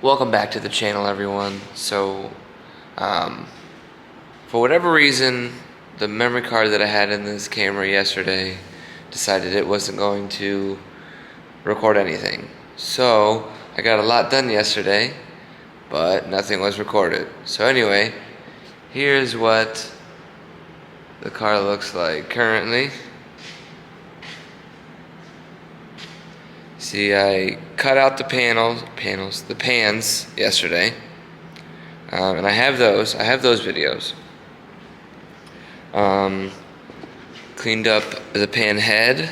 Welcome back to the channel, everyone. So, for whatever reason, the memory card that I had in this camera yesterday decided it wasn't going to record anything. So, I got a lot done yesterday, but nothing was recorded. So anyway, here's what the car looks like currently. See, I cut out the the pans yesterday, and I have those videos. Cleaned up the pan head,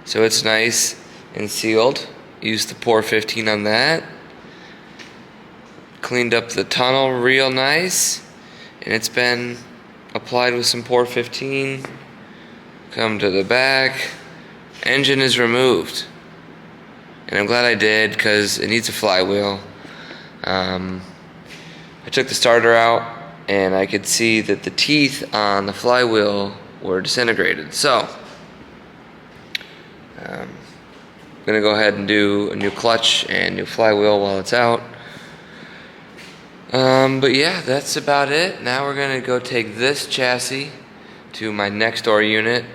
so it's nice and sealed. Used the pour 15 on that. Cleaned up the tunnel real nice, and it's been applied with some pour 15. Come to the back. Engine is removed. And I'm glad I did because it needs a flywheel. I took the starter out and I could see that the teeth on the flywheel were disintegrated. So, I'm going to go ahead and do a new clutch and new flywheel while it's out. But yeah, that's about it. Now we're going to go take this chassis to my next door unit.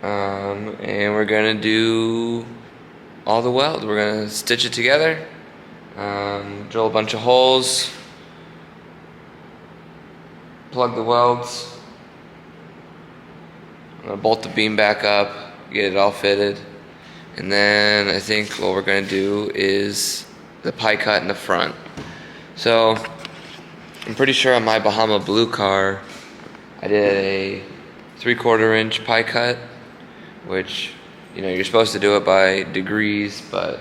And we're going to do all the weld. We're going to stitch it together, drill a bunch of holes, plug the welds. I'm going to bolt the beam back up, get it all fitted, and then I think what we're going to do is the pie cut in the front. So I'm pretty sure on my Bahama Blue car I did a 3/4 inch pie cut, which, you know, you're supposed to do it by degrees, but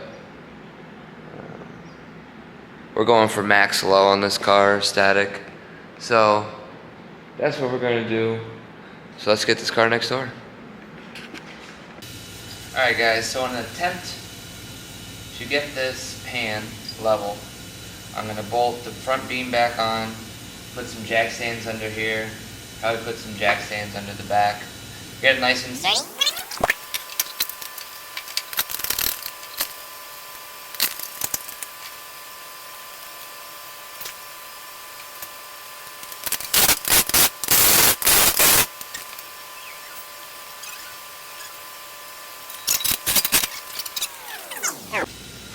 we're going for max low on this car, static. So that's what we're going to do. So let's get this car next door. Alright guys, so in an attempt to get this pan level, I'm going to bolt the front beam back on, put some jack stands under here, probably put some jack stands under the back, get it nice and tight.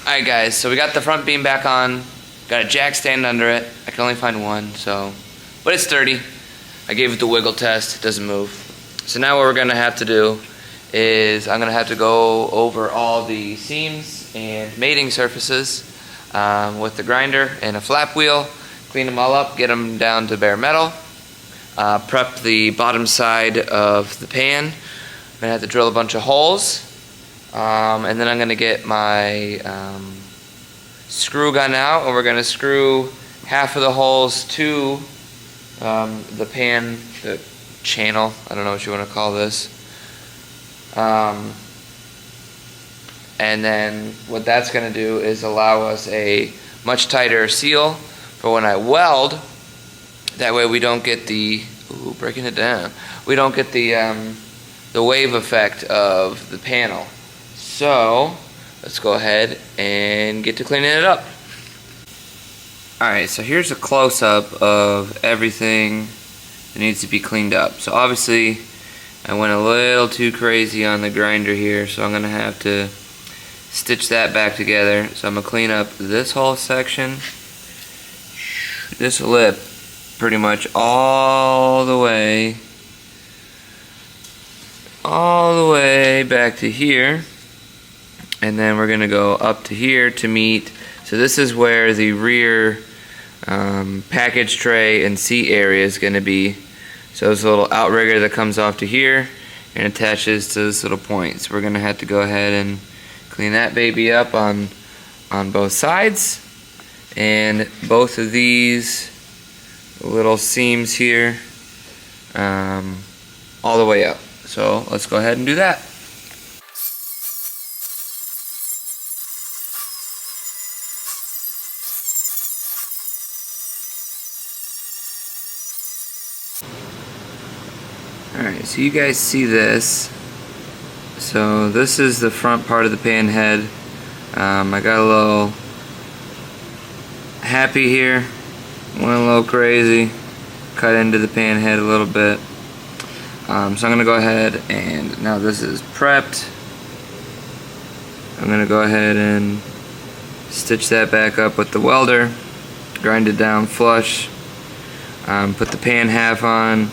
Alright guys, so we got the front beam back on, got a jack stand under it. I can only find one, but it's sturdy. I gave it the wiggle test, it doesn't move. So now what we're going to have to do is I'm going to have to go over all the seams and mating surfaces with the grinder and a flap wheel, clean them all up, get them down to bare metal, prep the bottom side of the pan. I'm going to have to drill a bunch of holes. And then I'm going to get my screw gun out, and we're going to screw half of the holes to the pan, the channel, I don't know what you want to call this. And then what that's going to do is allow us a much tighter seal for when I weld. That way we don't get the, breaking it down, we don't get the wave effect of the panel. So, let's go ahead and get to cleaning it up. Alright, so here's a close-up of everything that needs to be cleaned up. So obviously, I went a little too crazy on the grinder here, so I'm going to have to stitch that back together. So I'm going to clean up this whole section, this lip, pretty much all the way back to here. And then we're going to go up to here to meet. So this is where the rear package tray and seat area is going to be. So there's a little outrigger that comes off to here and attaches to this little point. So we're going to have to go ahead and clean that baby up on both sides. And both of these little seams here all the way up. So let's go ahead and do that. Alright, so you guys see this. So this is the front part of the pan head. I got a little happy here. Went a little crazy. Cut into the pan head a little bit. So I'm going to go ahead and now this is prepped. I'm going to go ahead and stitch that back up with the welder. Grind it down flush. Put the pan half on.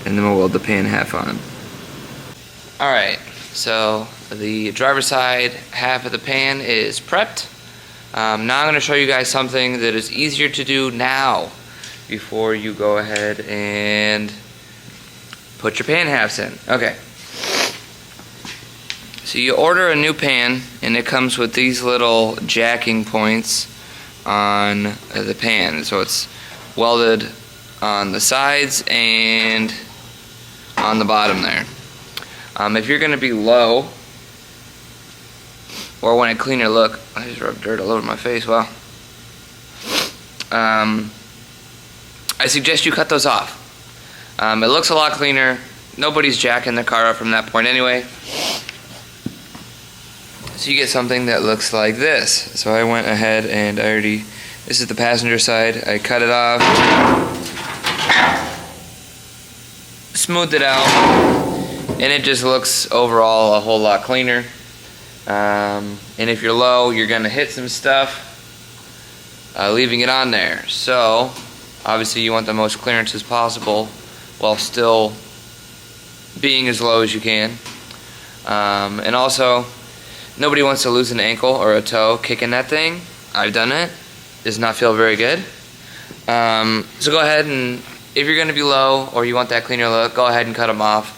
And then we'll weld the pan half on. Alright, so the driver's side half of the pan is prepped. Now I'm going to show you guys something that is easier to do now before you go ahead and put your pan halves in. Okay. So you order a new pan and it comes with these little jacking points on the pan. So it's welded on the sides and on the bottom there. If you're going to be low or want a cleaner look, I just rubbed dirt all over my face, wow. I suggest you cut those off. It looks a lot cleaner. Nobody's jacking the car up from that point anyway. So you get something that looks like this. So I went ahead and this is the passenger side. I cut it off, smoothed it out, and it just looks overall a whole lot cleaner. And if you're low, you're gonna hit some stuff leaving it on there. So obviously you want the most clearance as possible while still being as low as you can. And also, nobody wants to lose an ankle or a toe kicking that thing. I've done it. Does not feel very good. So go ahead and if you're going to be low or you want that cleaner look, go ahead and cut them off.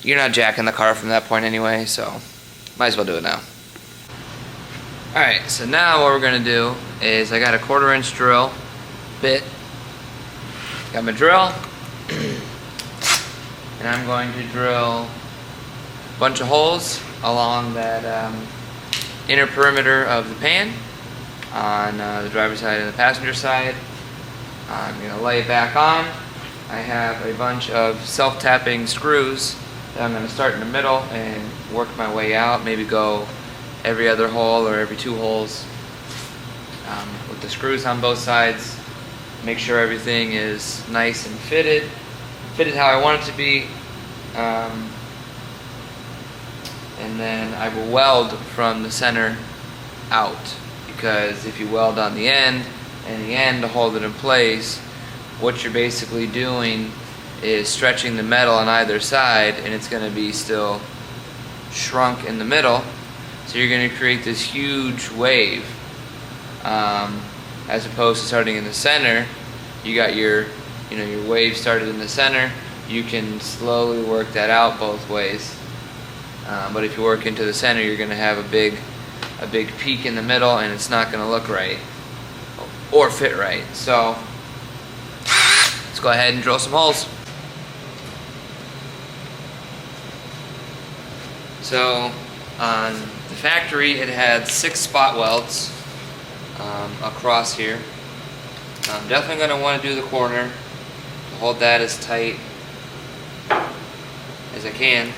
You're not jacking the car from that point anyway, so might as well do it now. Alright, so now what we're going to do is I got a 1/4 inch drill bit. Got my drill. And I'm going to drill a bunch of holes along that inner perimeter of the pan on the driver's side and the passenger side. I'm going to lay it back on. I have a bunch of self-tapping screws that I'm going to start in the middle and work my way out, maybe go every other hole or every 2 holes with the screws on both sides. Make sure everything is nice and fitted how I want it to be. And then I will weld from the center out, because if you weld on the end and the end to hold it in place, what you're basically doing is stretching the metal on either side, and it's going to be still shrunk in the middle, so you're going to create this huge wave. As opposed to starting in the center, you got your wave started in the center. You can slowly work that out both ways. But if you work into the center, you're going to have a big peak in the middle, and it's not going to look right or fit right. So let's go ahead and drill some holes. So on the factory, it had 6 spot welds across here. I'm definitely going to want to do the corner to hold that as tight as I can.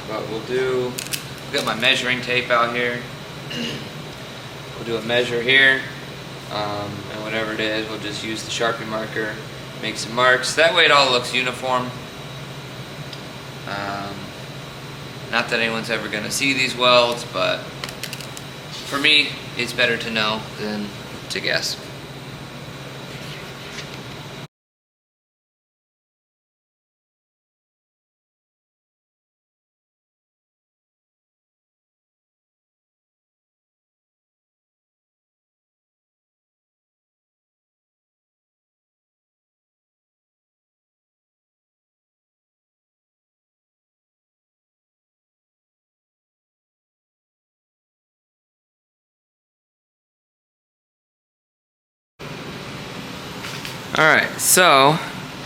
But I've got my measuring tape out here. We'll do a measure here, and whatever it is, we'll just use the Sharpie marker, make some marks. That way it all looks uniform. Not that anyone's ever going to see these welds, but for me, it's better to know than to guess. Alright, so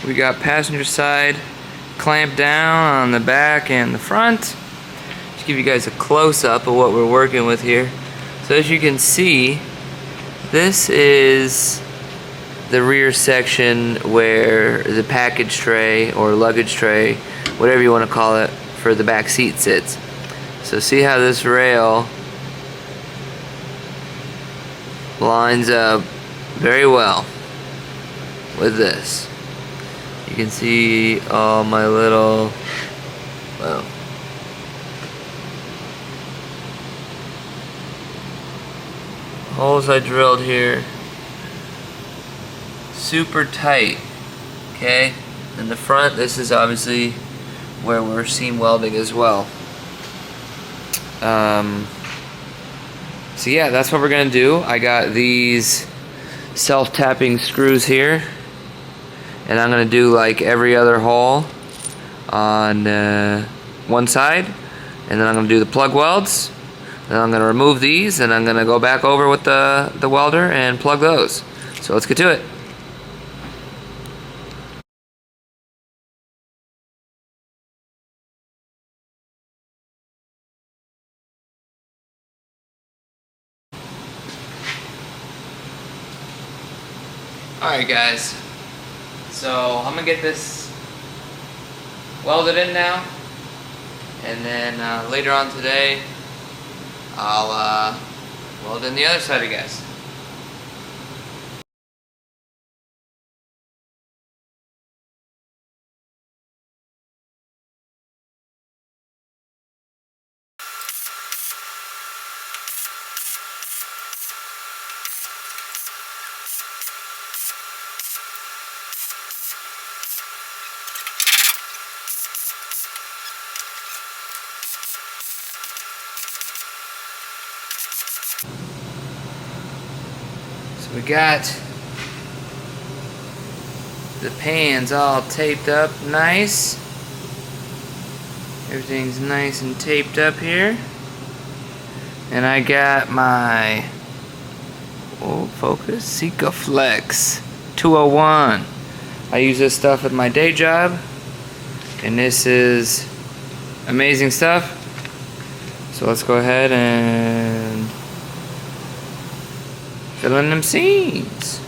we got passenger side clamped down on the back and the front. Just give you guys a close-up of what we're working with here. So as you can see, this is the rear section where the package tray or luggage tray, whatever you want to call it, for the back seat sits. So see how this rail lines up very well with this. You can see all my little, well, holes I drilled here. Super tight. Okay? In the front, this is obviously where we're seam welding as well. So yeah, that's what we're gonna do. I got these self-tapping screws here, and I'm gonna do like every other hole on one side, and then I'm gonna do the plug welds. Then I'm gonna remove these, and I'm gonna go back over with the welder and plug those. So let's get to it. Alright guys, so I'm gonna get this welded in now, and then later on today I'll weld in the other side, I guess. So we got the pans all taped up nice. Everything's nice and taped up here. And I got my, oh focus, Sikaflex 201. I use this stuff at my day job, and this is amazing stuff. So let's go ahead and fill in them seams.